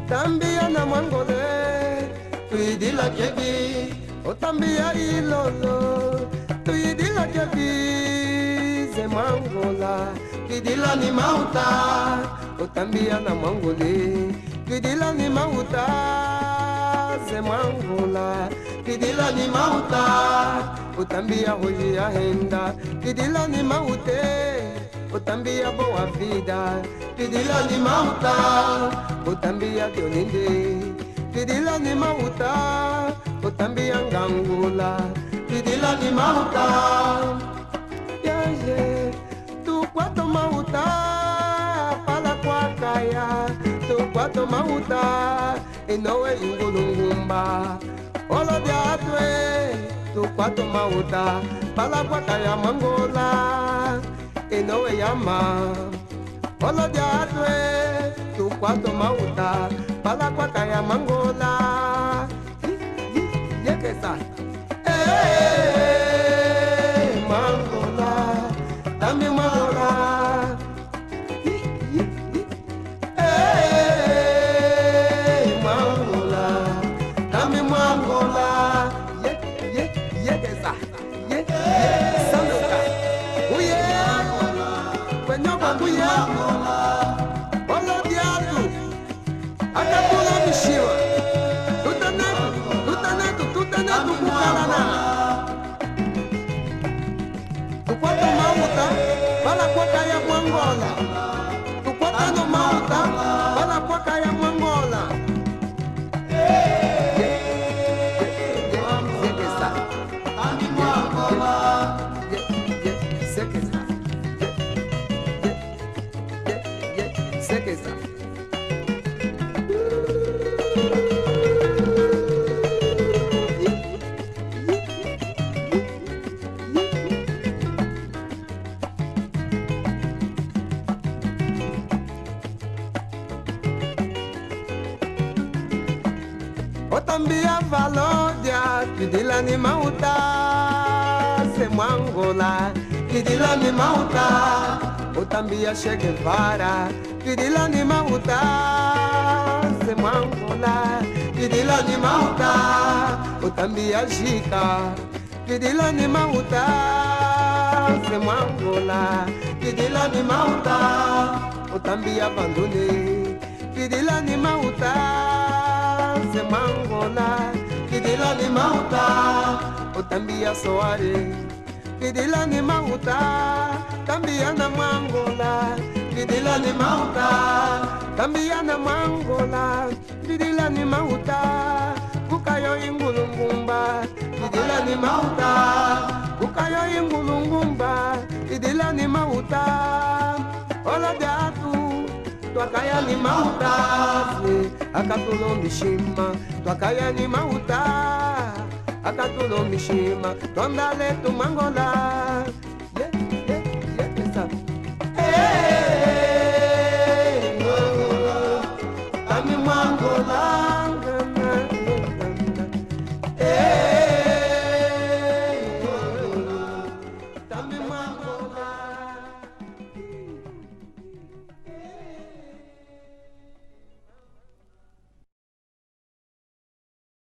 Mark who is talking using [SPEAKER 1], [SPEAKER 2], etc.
[SPEAKER 1] Tambia na mangole, tuidila kebi, o tambia ilolo, tuidila kebi, ze mangola, tuidila ni mauta, o tambia na mangole, tuidila ni mauta, ze mangola, tuidila ni mauta, o tambia hoje a renda, tuidila ni maute, o tambia boa vida. Pidila ni mauta, utambia Dioninde. Pidila ni mauta, utambia Ngangula. Pidila ni mauta, yaje. Tu kwato mauta, pala kwa kaya. Tu kwato mauta, inowe ingulungumba. Olo diatwe, tu kwato mauta, pala kwa kaya mangola. Inowe yama. Olo diatwe, tu kwato mauta, pala kwa kaya mangola. Yekesa. Mangola, dami mangola. Mangola, dami mangola. Yekesa. Sanuka. Uye. Kwenyoka kuye. Tukwata mauta, bala kwa kaya mwangola. Tukwata no mauta, bala kwa kaya mwangola. Sekesa. Ami mwangola. Sekesa. Sekesa. Otambia valodia, pidila ni mauta, se mwangola, pidila ni mauta. Otambia Che Guevara, pidila ni mauta, se mwangola, pidila ni mauta. Otambia Jika, pidila ni mauta, se mwangola, pidila ni mauta. Otambia Bandone, pidila ni mauta. Se mangola, pidila ni mauta, otambia Soare, pidila ni mauta, tambia na mangola, pidila ni mauta, tambia na mangola, pidila ni mauta, kukayo ingulungumba, pidila ni mauta, kukayo ingulungumba, pidila ni mauta, ola datu. Twakaya ni mauta, akatulo mishima. Twakaya ni mauta, akatulo mishima. Twandale tu mangola,